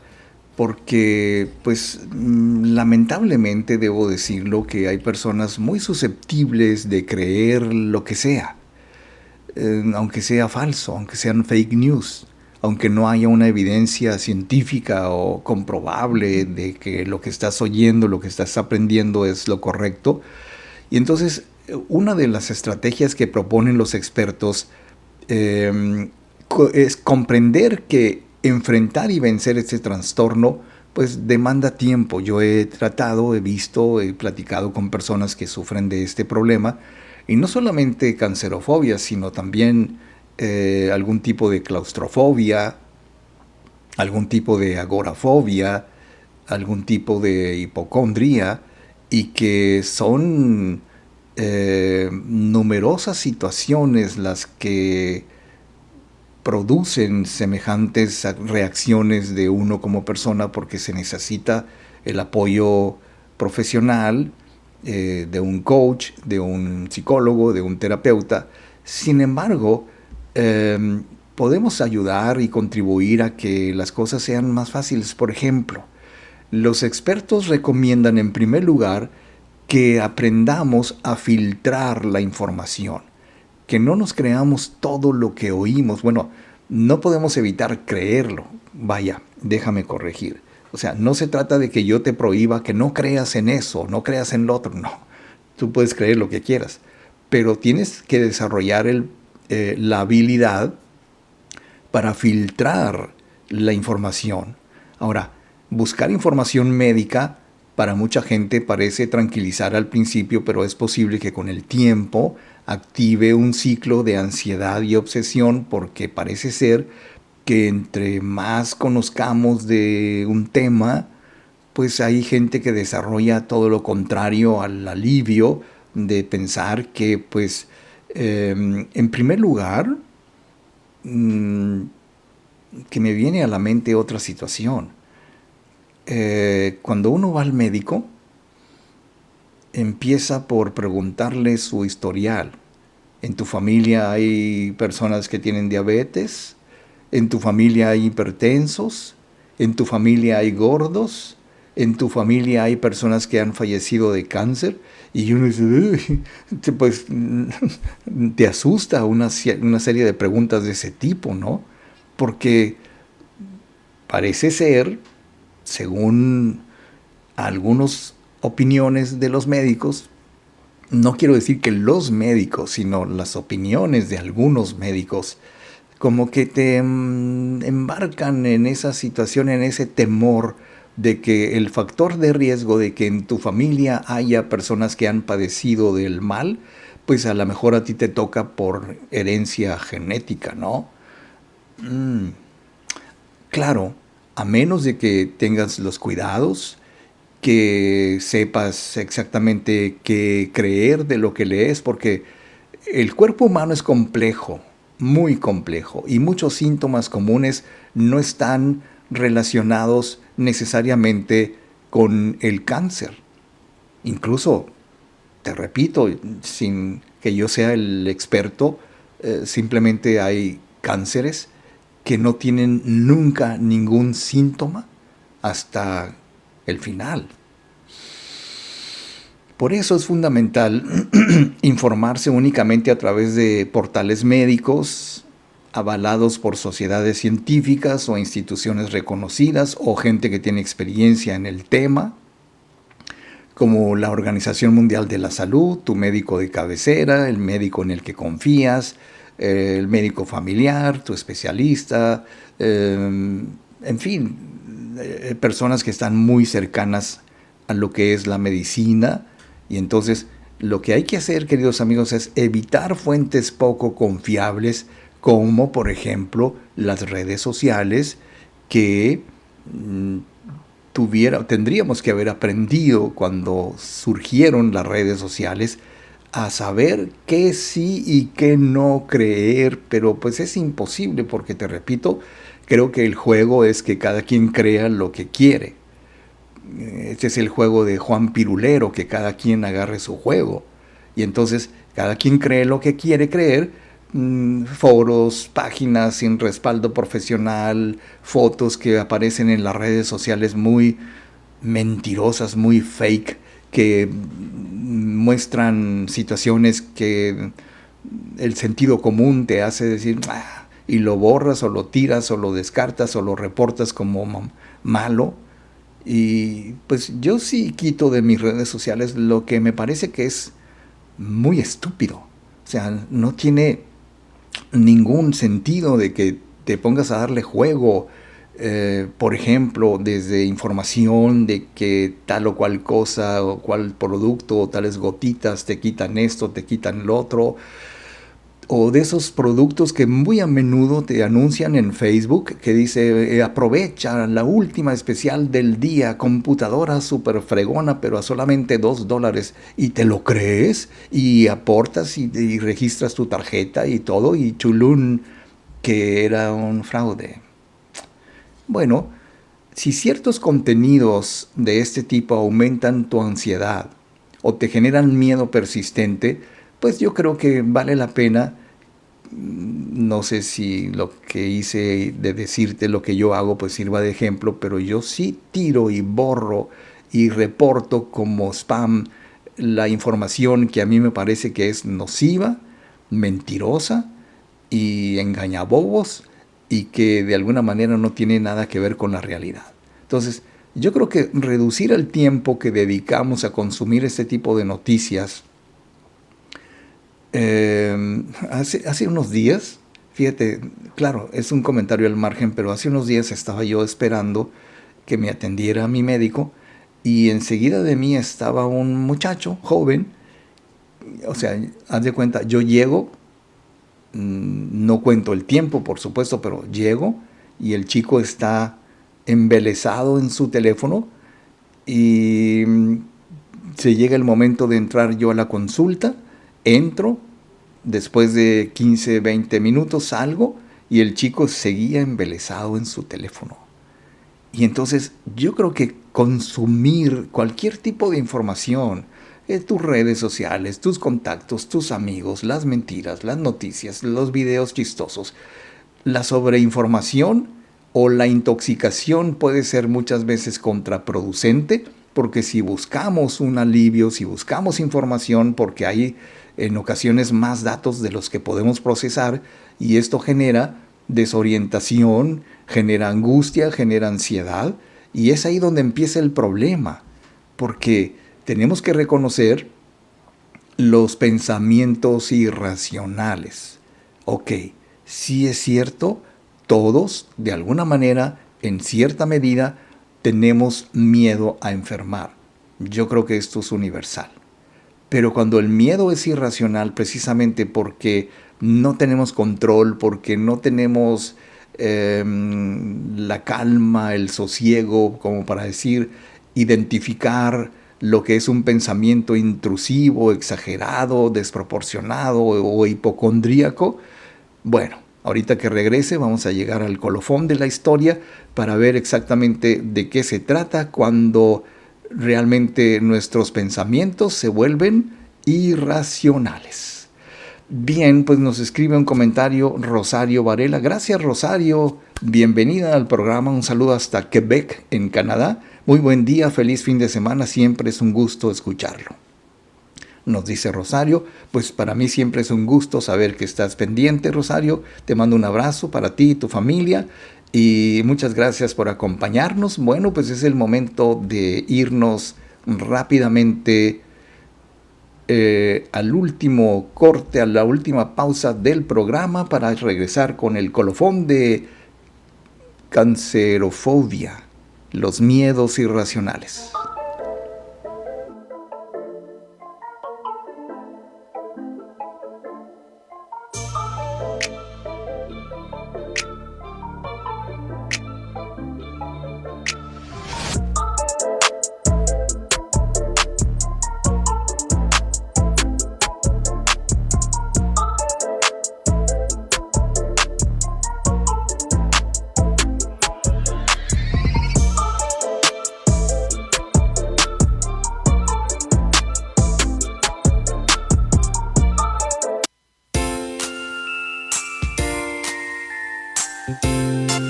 porque pues lamentablemente debo decirlo que hay personas muy susceptibles de creer lo que sea, aunque sea falso, aunque sean fake news. Aunque no haya una evidencia científica o comprobable de que lo que estás oyendo, lo que estás aprendiendo es lo correcto. Y entonces, una de las estrategias que proponen los expertos es comprender que enfrentar y vencer este trastorno pues demanda tiempo. Yo he platicado con personas que sufren de este problema, y no solamente cancerofobia, sino también algún tipo de claustrofobia, algún tipo de agorafobia, algún tipo de hipocondría, y que son numerosas situaciones las que producen semejantes reacciones de uno como persona, porque se necesita el apoyo profesional de un coach, de un psicólogo, de un terapeuta. Sin embargo, podemos ayudar y contribuir a que las cosas sean más fáciles. Por ejemplo, los expertos recomiendan en primer lugar que aprendamos a filtrar la información, que no nos creamos todo lo que oímos. Bueno, no podemos evitar creerlo. Vaya, déjame corregir. O sea, no se trata de que yo te prohíba que no creas en eso, no creas en lo otro. No, tú puedes creer lo que quieras, pero tienes que desarrollar la habilidad para filtrar la información. Ahora, buscar información médica para mucha gente parece tranquilizar al principio, pero es posible que con el tiempo active un ciclo de ansiedad y obsesión, porque parece ser que entre más conozcamos de un tema, pues hay gente que desarrolla todo lo contrario al alivio de pensar que pues en primer lugar, que me viene a la mente otra situación. Cuando uno va al médico, empieza por preguntarle su historial. ¿En tu familia hay personas que tienen diabetes? ¿En tu familia hay hipertensos? ¿En tu familia hay gordos? ¿En tu familia hay personas que han fallecido de cáncer? Y uno dice, pues te asusta una serie de preguntas de ese tipo, ¿no? Porque parece ser, según algunas opiniones de los médicos, no quiero decir que los médicos, sino las opiniones de algunos médicos, como que te embarcan en esa situación, en ese temor de que el factor de riesgo de que en tu familia haya personas que han padecido del mal, pues a lo mejor a ti te toca por herencia genética, ¿no? Claro, a menos de que tengas los cuidados, que sepas exactamente qué creer de lo que lees, porque el cuerpo humano es complejo, muy complejo, y muchos síntomas comunes no están relacionados necesariamente con el cáncer. Incluso, te repito, sin que yo sea el experto, simplemente hay cánceres que no tienen nunca ningún síntoma hasta el final. Por eso es fundamental informarse únicamente a través de portales médicos avalados por sociedades científicas o instituciones reconocidas o gente que tiene experiencia en el tema, como la Organización Mundial de la Salud, tu médico de cabecera, el médico en el que confías, el médico familiar, tu especialista, en fin, personas que están muy cercanas a lo que es la medicina. Y entonces lo que hay que hacer, queridos amigos, es evitar fuentes poco confiables, como por ejemplo las redes sociales, que tendríamos que haber aprendido cuando surgieron las redes sociales a saber qué sí y qué no creer, pero pues es imposible porque, te repito, creo que el juego es que cada quien crea lo que quiere. Este es el juego de Juan Pirulero, que cada quien agarre su juego. Y entonces cada quien cree lo que quiere creer. Foros, páginas sin respaldo profesional, fotos que aparecen en las redes sociales muy mentirosas, muy fake, que muestran situaciones que el sentido común te hace decir, y lo borras o lo tiras o lo descartas o lo reportas como malo. Y pues yo sí quito de mis redes sociales lo que me parece que es muy estúpido. O sea, no tiene ningún sentido de que te pongas a darle juego, por ejemplo, desde información de que tal o cual cosa o cual producto o tales gotitas te quitan esto, te quitan lo otro, o de esos productos que muy a menudo te anuncian en Facebook, que dice, aprovecha la última especial del día, computadora súper fregona, pero a solamente $2, y te lo crees, y aportas y registras tu tarjeta y todo, y chulún, que era un fraude. Bueno, si ciertos contenidos de este tipo aumentan tu ansiedad o te generan miedo persistente, pues yo creo que vale la pena. No sé si lo que hice de decirte lo que yo hago pues sirva de ejemplo, pero yo sí tiro y borro y reporto como spam la información que a mí me parece que es nociva, mentirosa y engañabobos, y que de alguna manera no tiene nada que ver con la realidad. Entonces, yo creo que reducir el tiempo que dedicamos a consumir este tipo de noticias. Hace unos días, fíjate, claro, es un comentario al margen, pero hace unos días estaba yo esperando que me atendiera mi médico, y enseguida de mí estaba un muchacho joven. O sea, haz de cuenta, yo llego, no cuento el tiempo, por supuesto, pero llego y el chico está embelesado en su teléfono, y se llega el momento de entrar yo a la consulta. Entro, después de 15, 20 minutos salgo, y el chico seguía embelesado en su teléfono. Y entonces yo creo que consumir cualquier tipo de información, tus redes sociales, tus contactos, tus amigos, las mentiras, las noticias, los videos chistosos, la sobreinformación o la intoxicación puede ser muchas veces contraproducente, porque si buscamos un alivio, si buscamos información, porque hay en ocasiones más datos de los que podemos procesar, y esto genera desorientación, genera angustia, genera ansiedad, y es ahí donde empieza el problema, porque tenemos que reconocer los pensamientos irracionales. Ok, sí es cierto, todos, de alguna manera, en cierta medida, tenemos miedo a enfermar. Yo creo que esto es universal. Pero cuando el miedo es irracional, precisamente porque no tenemos control, porque no tenemos la calma, el sosiego, como para decir, identificar lo que es un pensamiento intrusivo, exagerado, desproporcionado o hipocondríaco. Bueno, ahorita que regrese vamos a llegar al colofón de la historia para ver exactamente de qué se trata cuando realmente nuestros pensamientos se vuelven irracionales. Bien, pues nos escribe un comentario Rosario Varela. Gracias, Rosario. Bienvenida al programa. Un saludo hasta Quebec, en Canadá. Muy buen día, feliz fin de semana. Siempre es un gusto escucharlo. Nos dice Rosario, pues para mí siempre es un gusto saber que estás pendiente, Rosario. Te mando un abrazo para ti y tu familia. Y muchas gracias por acompañarnos. Bueno, pues es el momento de irnos rápidamente al último corte, a la última pausa del programa para regresar con el colofón de cancerofobia, los miedos irracionales.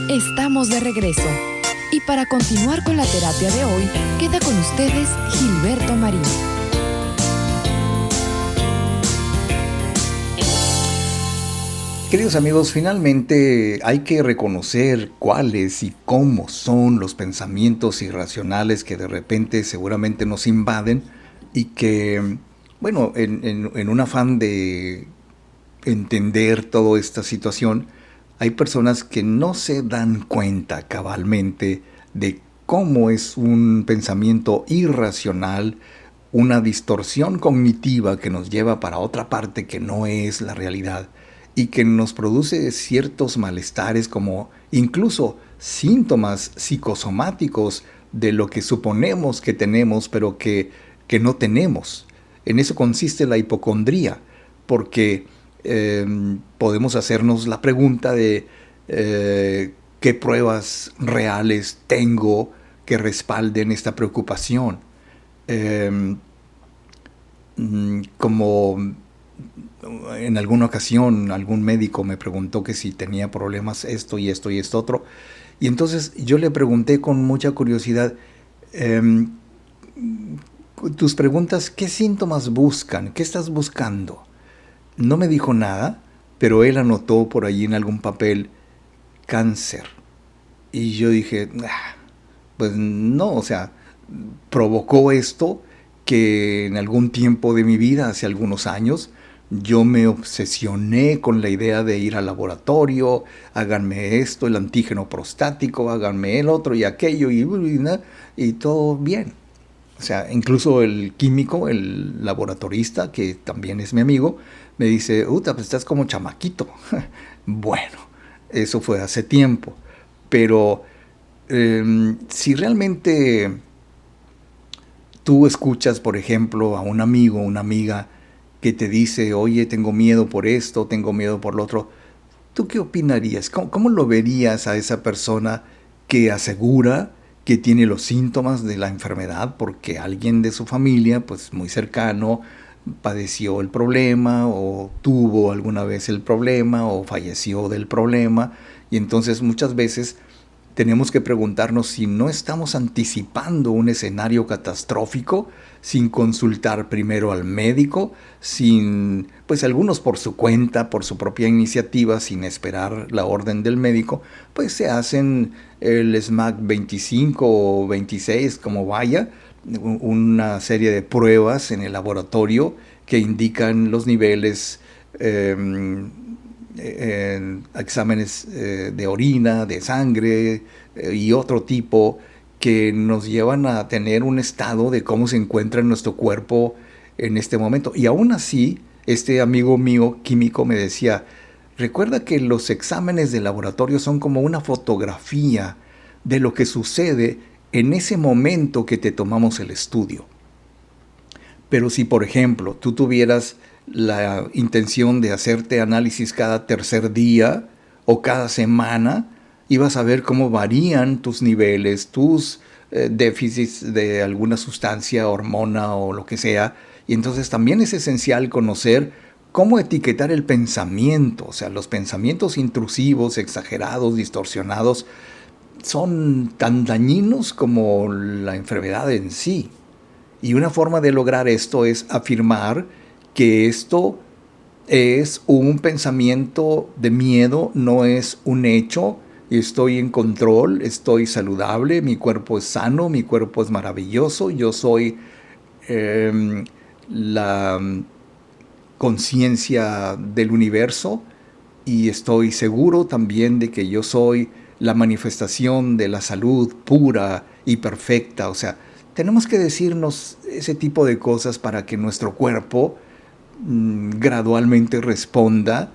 Estamos de regreso. Y para continuar con la terapia de hoy, queda con ustedes Gilberto Marín. Queridos amigos, finalmente hay que reconocer cuáles y cómo son los pensamientos irracionales que de repente seguramente nos invaden y que, bueno, en un afán de entender toda esta situación, hay personas que no se dan cuenta cabalmente de cómo es un pensamiento irracional, una distorsión cognitiva que nos lleva para otra parte que no es la realidad y que nos produce ciertos malestares como incluso síntomas psicosomáticos de lo que suponemos que tenemos pero que no tenemos. En eso consiste la hipocondría, porque podemos hacernos la pregunta de qué pruebas reales tengo que respalden esta preocupación. Como en alguna ocasión algún médico me preguntó que si tenía problemas esto y esto y esto otro, y entonces yo le pregunté con mucha curiosidad, tus preguntas, ¿qué síntomas buscan? ¿Qué estás buscando? No me dijo nada, pero él anotó por allí en algún papel cáncer. Y yo dije, pues no, o sea, provocó esto que en algún tiempo de mi vida, hace algunos años, yo me obsesioné con la idea de ir al laboratorio, háganme esto, el antígeno prostático, háganme el otro y aquello, y todo bien. O sea, incluso el químico, el laboratorista, que también es mi amigo, me dice, pues estás como chamaquito. Bueno, eso fue hace tiempo. Pero si realmente tú escuchas, por ejemplo, a un amigo, una amiga que te dice, oye, tengo miedo por esto, tengo miedo por lo otro, ¿tú qué opinarías? ¿Cómo lo verías a esa persona que asegura que tiene los síntomas de la enfermedad porque alguien de su familia, pues muy cercano, padeció el problema o tuvo alguna vez el problema o falleció del problema? Y entonces muchas veces tenemos que preguntarnos si no estamos anticipando un escenario catastrófico sin consultar primero al médico, sin, pues algunos por su cuenta, por su propia iniciativa, sin esperar la orden del médico, pues se hacen el SMAC 25 o 26, como vaya, una serie de pruebas en el laboratorio que indican los niveles, exámenes de orina, de sangre y otro tipo, que nos llevan a tener un estado de cómo se encuentra nuestro cuerpo en este momento. Y aún así, este amigo mío químico me decía, recuerda que los exámenes de laboratorio son como una fotografía de lo que sucede en ese momento que te tomamos el estudio. Pero si, por ejemplo, tú tuvieras la intención de hacerte análisis cada tercer día o cada semana, ibas a ver cómo varían tus niveles, tus déficits de alguna sustancia, hormona o lo que sea. Y entonces también es esencial conocer cómo etiquetar el pensamiento. O sea, los pensamientos intrusivos, exagerados, distorsionados, son tan dañinos como la enfermedad en sí. Y una forma de lograr esto es afirmar que esto es un pensamiento de miedo, no es un hecho. Estoy en control, estoy saludable, mi cuerpo es sano, mi cuerpo es maravilloso, yo soy la conciencia del universo y estoy seguro también de que yo soy la manifestación de la salud pura y perfecta. O sea, tenemos que decirnos ese tipo de cosas para que nuestro cuerpo gradualmente responda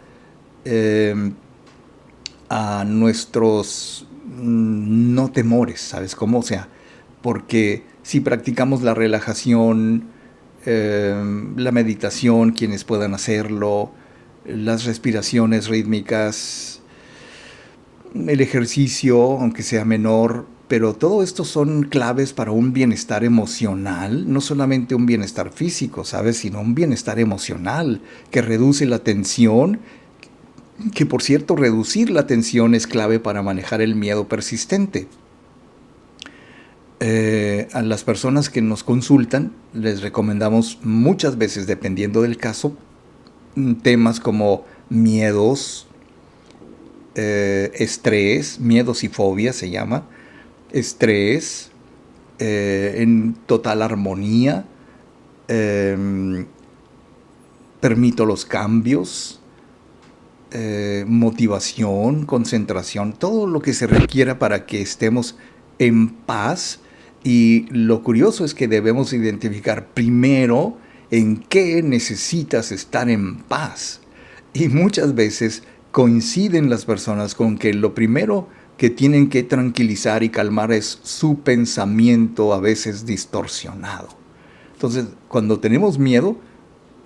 a nuestros no temores, ¿sabes cómo? O sea, porque si practicamos la relajación, la meditación, quienes puedan hacerlo, las respiraciones rítmicas, el ejercicio, aunque sea menor, pero todo esto son claves para un bienestar emocional, no solamente un bienestar físico, ¿sabes? Sino un bienestar emocional que reduce la tensión, que por cierto, reducir la tensión es clave para manejar el miedo persistente. A las personas que nos consultan les recomendamos muchas veces, dependiendo del caso, temas como miedos, estrés, miedos y fobias se llama, estrés, en total armonía, permito los cambios, motivación, concentración, todo lo que se requiera para que estemos en paz. Y lo curioso es que debemos identificar primero en qué necesitas estar en paz. Y muchas veces coinciden las personas con que lo primero que tienen que tranquilizar y calmar es su pensamiento, a veces distorsionado. Entonces, cuando tenemos miedo,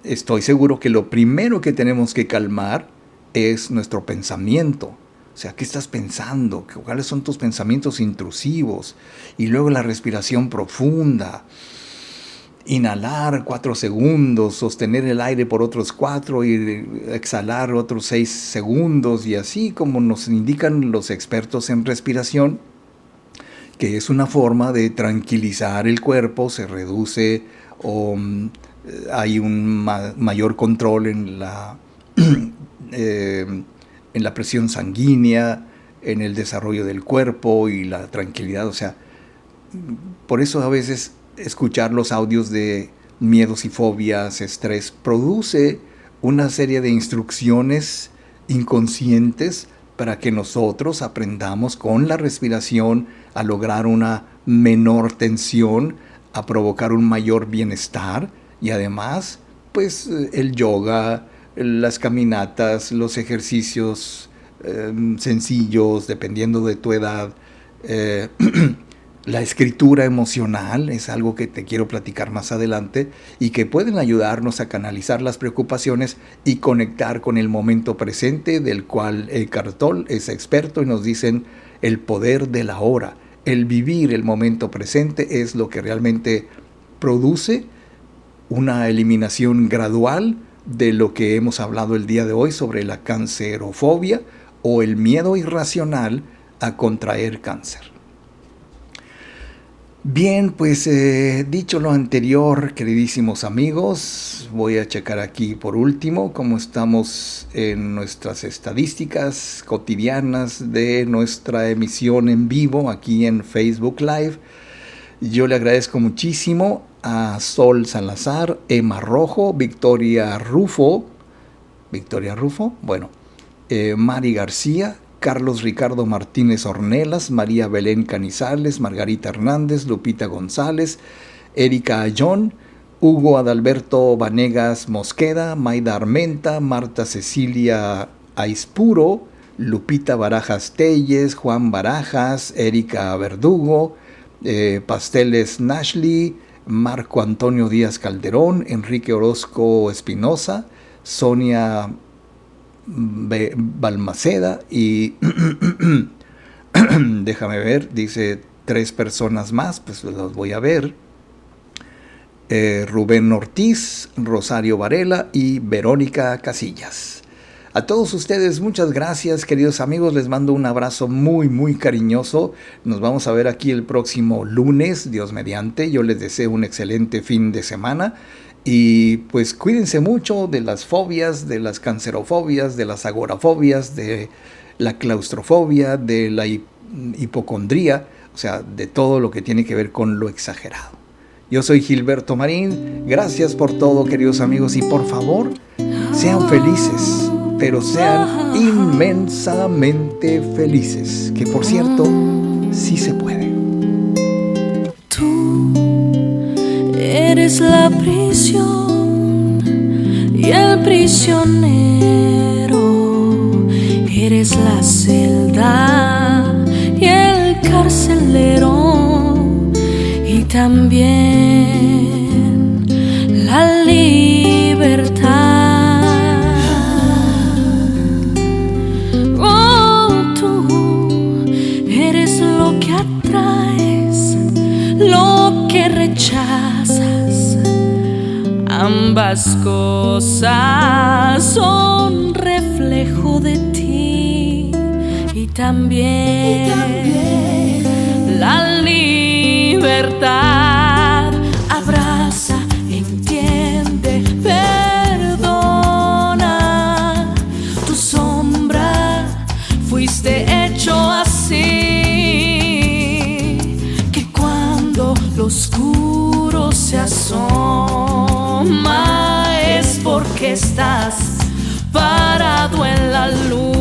estoy seguro que lo primero que tenemos que calmar es nuestro pensamiento. O sea, ¿qué estás pensando? ¿Cuáles son tus pensamientos intrusivos? Y luego la respiración profunda. Inhalar 4 segundos, sostener el aire por otros 4 y exhalar otros 6 segundos. Y así como nos indican los expertos en respiración, que es una forma de tranquilizar el cuerpo, se reduce o hay un mayor control en la presión sanguínea, en el desarrollo del cuerpo y la tranquilidad. O sea, por eso a veces escuchar los audios de miedos y fobias, estrés, produce una serie de instrucciones inconscientes para que nosotros aprendamos con la respiración a lograr una menor tensión, a provocar un mayor bienestar y además, pues el yoga, las caminatas, los ejercicios sencillos, dependiendo de tu edad. La escritura emocional es algo que te quiero platicar más adelante y que pueden ayudarnos a canalizar las preocupaciones y conectar con el momento presente, del cual Eckhart Tolle es experto y nos dicen el poder de la hora. El vivir el momento presente es lo que realmente produce una eliminación gradual de lo que hemos hablado el día de hoy sobre la cancerofobia o el miedo irracional a contraer cáncer. Bien, pues dicho lo anterior, queridísimos amigos, voy a checar aquí por último cómo estamos en nuestras estadísticas cotidianas de nuestra emisión en vivo aquí en Facebook Live. Yo le agradezco muchísimo a Sol Salazar, Emma Rojo, Victoria Rufo, bueno, Mari García, Carlos Ricardo Martínez Ornelas, María Belén Canizales, Margarita Hernández, Lupita González, Erika Ayón, Hugo Adalberto Vanegas Mosqueda, Maida Armenta, Marta Cecilia Aispuro, Lupita Barajas Telles, Juan Barajas, Erika Verdugo, Pasteles Nashley, Marco Antonio Díaz Calderón, Enrique Orozco Espinosa, Sonia Balmaceda y déjame ver, dice 3 personas más, pues los voy a ver. Rubén Ortiz, Rosario Varela y Verónica Casillas. A todos ustedes, muchas gracias, queridos amigos. Les mando un abrazo muy, muy cariñoso. Nos vamos a ver aquí el próximo lunes, Dios mediante. Yo les deseo un excelente fin de semana. Y pues cuídense mucho de las fobias, de las cancerofobias, de las agorafobias, de la claustrofobia, de la hipocondría, o sea, de todo lo que tiene que ver con lo exagerado. Yo soy Gilberto Marín. Gracias por todo, queridos amigos. Y por favor, sean felices, pero sean inmensamente felices, que por cierto, sí se puede. Tú eres la prisión y el prisionero, eres la celda y el carcelero, y también la libertad. Lo que rechazas, ambas cosas son reflejo de ti, y también la libertad. Abraza, entiende, perdona. Tu sombra fuiste hecho así. Lo oscuro se asoma, es porque estás parado en la luz.